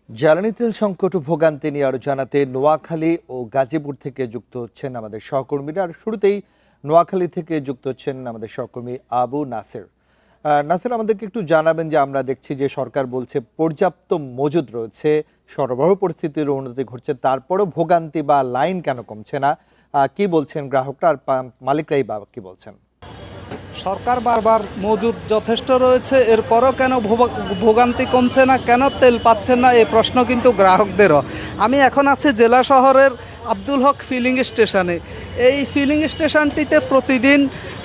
জ্বালানি তেল সংকট ও ভোগান্তি নিয়ে আরো জানাতে নোয়াখালী ও গাজীপুর থেকে যুক্ত হচ্ছেন আমাদের সহকর্মীরা। আর শুরুতেই নোয়াখালী থেকে যুক্ত হচ্ছেন আমাদের সহকর্মী আবু নাসের। নাসের, আমাদেরকে একটু জানাবেন যে আমরা দেখছি যে সরকার বলছে পর্যাপ্ত মজুদ রয়েছে, সরবরাহ পরিস্থিতির উন্নতি ঘটছে, তারপরও ভোগান্তি বা লাইন কেন কমছে না? কি বলছেন গ্রাহকরা আর মালিকরাই বা কি বলছেন? সরকার বারবার মজুদ যথেষ্ট রয়েছে, এরপরও কেন ভোগান্তি কমছে না, কেন তেল পাচ্ছেন না, এই প্রশ্ন কিন্তু গ্রাহকদেরও। আমি এখন আছি জেলা শহরের আব্দুল হক ফিলিং স্টেশনে। এই ফিলিং স্টেশনটিতে প্রতিদিন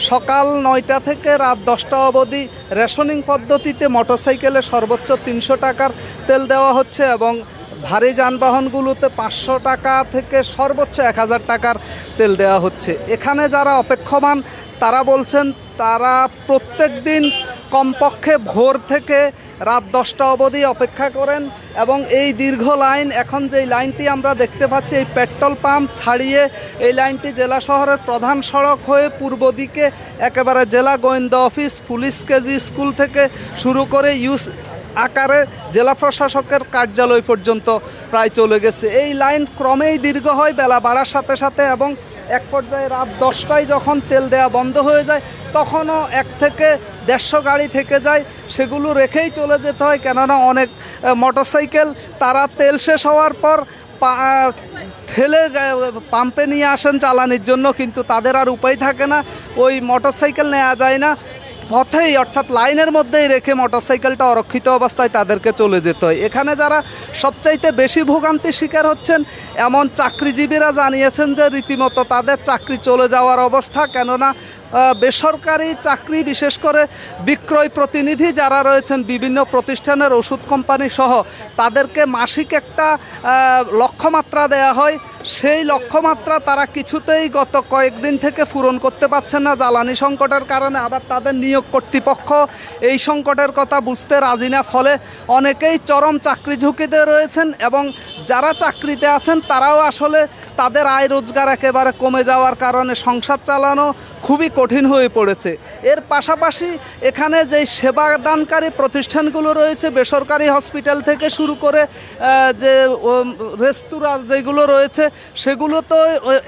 সকাল 9টা থেকে রাত 10টা অবধি রেশনিং পদ্ধতিতে মোটরসাইকেলে সর্বোচ্চ 300 টাকার তেল দেওয়া হচ্ছে এবং ভারী যানবাহনগুলোতে 500 টাকা থেকে সর্বোচ্চ 1000 টাকার তেল দেওয়া হচ্ছে। এখানে যারা অপেক্ষমান তারা বলছেন তারা প্রত্যেক দিন কমপক্ষে ভোর থেকে রাত 10টা অবধি অপেক্ষা করেন এবং এই দীর্ঘ লাইন, এখন যেই লাইনটি আমরা দেখতে পাচ্ছি এই পেট্রোল পাম্প ছাড়িয়ে এই লাইনটি জেলা শহরের প্রধান সড়ক হয়ে পূর্ব দিকে একেবারে জেলা গোয়েন্দা অফিস, পুলিশ কেজি স্কুল থেকে শুরু করে আকারে জেলা প্রশাসকের কার্যালয় পর্যন্ত প্রায় চলে গেছে। এই লাইন ক্রমেই দীর্ঘ হয় বেলা বাড়ার সাথে সাথে এবং এক পর্যায়ে রাত 10টায় যখন তেল দেওয়া বন্ধ হয়ে যায় তখনও 1 থেকে 150 গাড়ি থেকে যায়, সেগুলো রেখেই চলে যেতে হয়। কেননা অনেক মোটরসাইকেল তারা তেল শেষ হওয়ার পর ঠেলে পাম্পে নিয়ে আসেন জ্বালানির জন্য, কিন্তু তাদের আর উপায় থাকে না, ওই মোটরসাইকেল নেওয়া যায় না, পথেই অর্থাৎ লাইনের মধ্যেই রেখে মোটরসাইকেলটা অরক্ষিত অবস্থায় তাদেরকে চলে যেতে হয়। এখানে যারা সবচাইতে বেশি ভোগান্তির শিকার হচ্ছেন এমন চাকরিজীবীরা জানিয়েছেন যে রীতিমতো তাদের চাকরি চলে যাওয়ার অবস্থা। কেননা বেসরকারি চাকরি, বিশেষ করে বিক্রয় প্রতিনিধি যারা রয়েছেন বিভিন্ন প্রতিষ্ঠানের ওষুধ কোম্পানি সহ, তাদেরকে মাসিক একটা লক্ষ্যমাত্রা দেয়া হয়। সেই লক্ষ্যমাত্রা তারা কিছুতেই গত কয়েকদিন থেকে পূরণ করতে পারছেন না জ্বালানি সংকটের কারণে। আবার তাদের নিয়োগ কর্তৃপক্ষ এই সংকটের কথা বুঝতে রাজি না, ফলে অনেকেই চরম চাকরি ঝুঁকিতে রয়েছেন এবং যারা চাকরিতে আছেন তারাও আসলে তাদের আয় রোজগার একেবারে কমে যাওয়ার কারণে সংসার চালানো খুবই কঠিন হয়ে পড়েছে। এর পাশাপাশি এখানে যেই সেবাদানকারী প্রতিষ্ঠানগুলো রয়েছে, বেসরকারি হসপিটাল থেকে শুরু করে যে রেস্তোরাঁ যেগুলো রয়েছে, সেগুলো তো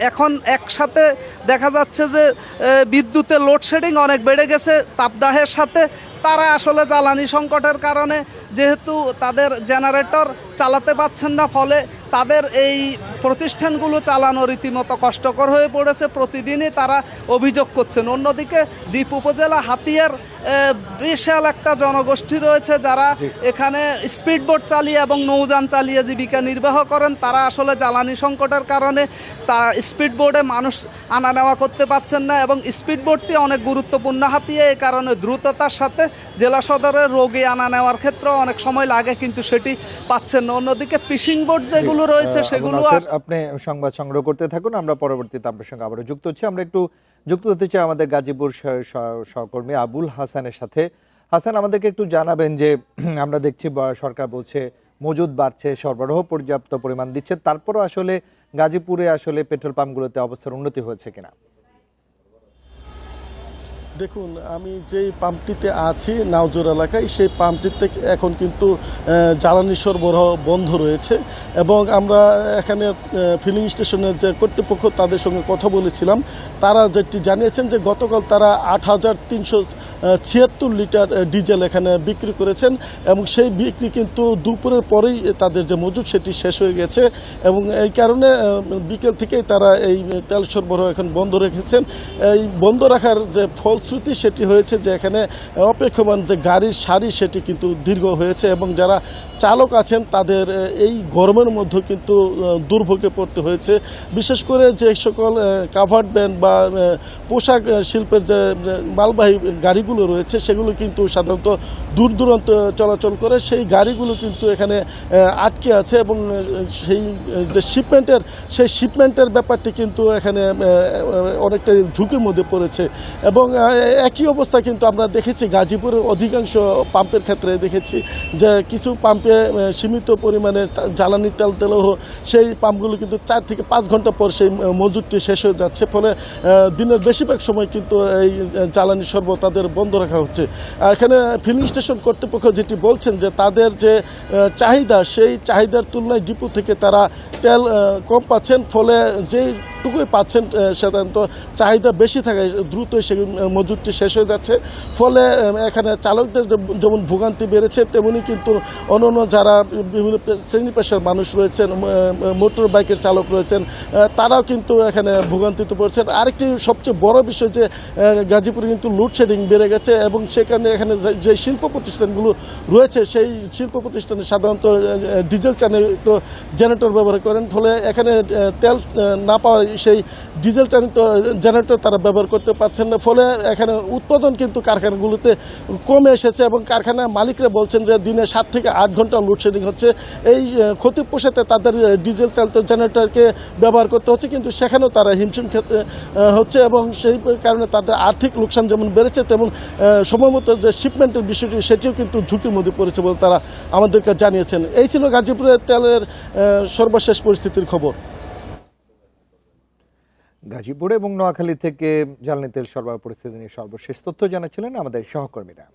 এখন একসাথে দেখা যাচ্ছে যে বিদ্যুতের লোডশেডিং অনেক বেড়ে গেছে তাপদাহের সাথে। তারা আসলে জ্বালানি সংকটের কারণে যেহেতু তাদের জেনারেটর চালাতে পারছেন না, ফলে তাদের এই প্রতিষ্ঠানগুলো চালানো রীতিমতো কষ্টকর হয়ে পড়েছে। প্রতিদিনই তারা অভিযোগ করছেন। অন্যদিকে দ্বীপ উপজেলা হাতিয়ার বিশাল একটা জনগোষ্ঠী রয়েছে যারা এখানে স্পিডবোট চালিয়ে এবং নৌযান চালিয়ে জীবিকা নির্বাহ করেন। তারা আসলে জ্বালানি সংকটের কারণে স্পিডবোটে মানুষ আনা নেওয়া করতে পারছেন না এবং স্পিডবোটটি অনেক গুরুত্বপূর্ণ হাতিয়া, এই কারণে দ্রুততার সাথে জেলা সদরের রোগী আনা নেওয়ার ক্ষেত্রে অনেক সময় লাগে, কিন্তু সেটি পাচ্ছেন না। অন্যদিকে ফিশিং বোট যেগুলো রয়েছে সেগুলো। আপনি সংবাদ সংগ্রহ করতে থাকুন, আমরা পরবর্তীতে আপনার সঙ্গে আবারও যুক্ত হচ্ছি। আমরা একটু যুক্ত হতে চাই আমাদের গাজীপুর সহকর্মী আবুল হাসানের সাথে। হাসান, আমাদেরকে একটু জানাবেন যে আমরা দেখছি সরকার বলছে মজুদ বাড়ছে, সরবরাহ পর্যাপ্ত পরিমাণ দিচ্ছে, তারপরও আসলে গাজীপুরে আসলে পেট্রোল পাম্পগুলোতে অবস্থার উন্নতি হয়েছে কিনা? দেখুন, আমি যেই পাম্পটিতে আছি নাওজোর এলাকায়, সেই পাম্পটিতে এখন কিন্তু জ্বালানি সরবরাহ বন্ধ রয়েছে এবং আমরা এখানে ফিলিং স্টেশনের যে কর্তৃপক্ষ তাদের সঙ্গে কথা বলেছিলাম, তারা যেটি জানিয়েছেন যে গতকাল তারা 8,376 লিটার ডিজেল এখানে বিক্রি করেছেন এবং সেই বিক্রি কিন্তু দুপুরের পরেই তাদের যে মজুদ সেটি শেষ হয়ে গেছে এবং এই কারণে বিকেল থেকেই তারা এই তেল সরবরাহ এখন বন্ধ রেখেছেন। এই বন্ধ রাখার যে ফলশ্রুতি সেটি হয়েছে যে এখানে অপেক্ষমান যে গাড়ির সারি সেটি কিন্তু দীর্ঘ হয়েছে এবং যারা চালক আছেন তাদের এই গরমের মধ্যে কিন্তু দুর্ভোগে পড়তে হয়েছে। বিশেষ করে যে সকল কাভার্ড ভ্যান বা পোশাক শিল্পের যে মালবাহী গাড়িগুলো রয়েছে সেগুলো কিন্তু সাধারণত দূর দূরান্ত চলাচল করে, সেই গাড়িগুলো কিন্তু এখানে আটকে আছে এবং সেই যে শিপমেন্টের ব্যাপারটি কিন্তু এখানে অনেকটা ঝুঁকির মধ্যে পড়েছে এবং একই অবস্থা কিন্তু আমরা দেখেছি গাজীপুরের অধিকাংশ পাম্পের ক্ষেত্রে দেখেছি যে কিছু পাম্পে সীমিত পরিমাণে জ্বালানি তেল দিলেও সেই পাম্পগুলো কিন্তু 4 থেকে 5 ঘন্টা পর সেই মজুদটি শেষ হয়ে যাচ্ছে, ফলে দিনের বেশিরভাগ সময় কিন্তু এই জ্বালানি সরবরাহ তাদের বন্ধ রাখা হচ্ছে। এখানে ফিলিং স্টেশন কর্তৃপক্ষ যেটি বলছেন যে তাদের যে চাহিদা সেই চাহিদার তুলনায় ডিপো থেকে তারা তেল কম পাচ্ছেন, ফলে যেইটুকুই পাচ্ছেন সাধারণত চাহিদা বেশি থাকায় দ্রুতই সেই মজুদটি শেষ হয়ে যাচ্ছে। ফলে এখানে চালকদের যেমন ভোগান্তি বেড়েছে, তেমনি কিন্তু অন্যান্য যারা বিভিন্ন শ্রেণী পেশার মানুষ রয়েছেন, মোটর বাইকের চালক রয়েছেন, তারাও কিন্তু এখানে ভোগান্তিতে পড়ছেন। আরেকটি সবচেয়ে বড় বিষয় যে গাজীপুরে কিন্তু লোডশেডিং বেড়ে গেছে এবং সেখানে এখানে যে শিল্প প্রতিষ্ঠানগুলো রয়েছে সেই শিল্প প্রতিষ্ঠানে সাধারণত ডিজেল চালিত জেনারেটর ব্যবহার করেন, ফলে এখানে তেল না পাওয়ার সেই ডিজেল চালিত জেনারেটর তারা ব্যবহার করতে পারছেন না। ফলে এখানে উৎপাদন কিন্তু কারখানাগুলোতে কমে এসেছে এবং কারখানা মালিকরা বলছেন যে দিনে 7 থেকে 8 ঘন্টা লোডশেডিং হচ্ছে। এই ক্ষতি পোষাতে তাদের ডিজেল চালিত জেনারেটরকে ব্যবহার করতে হচ্ছে, কিন্তু সেখানেও তারা হিমশিম খেতে হচ্ছে এবং সেই কারণে তাদের আর্থিক লোকসান যেমন বেড়েছে, তেমন সময়মতো যে শিপমেন্টের বিষয়টি সেটিও কিন্তু ঝুঁকির মধ্যে পড়েছে বলে তারা আমাদেরকে জানিয়েছেন। এই ছিল গাজীপুরের তেলের সর্বশেষ পরিস্থিতির খবর। গাজীপুর এবং নোয়াখালী থেকে জ্বালানি তেল সরবরাহ পরিস্থিতি নিয়ে সর্বশেষ তথ্য জানাচ্ছিলেন আমাদের সহকর্মীরা।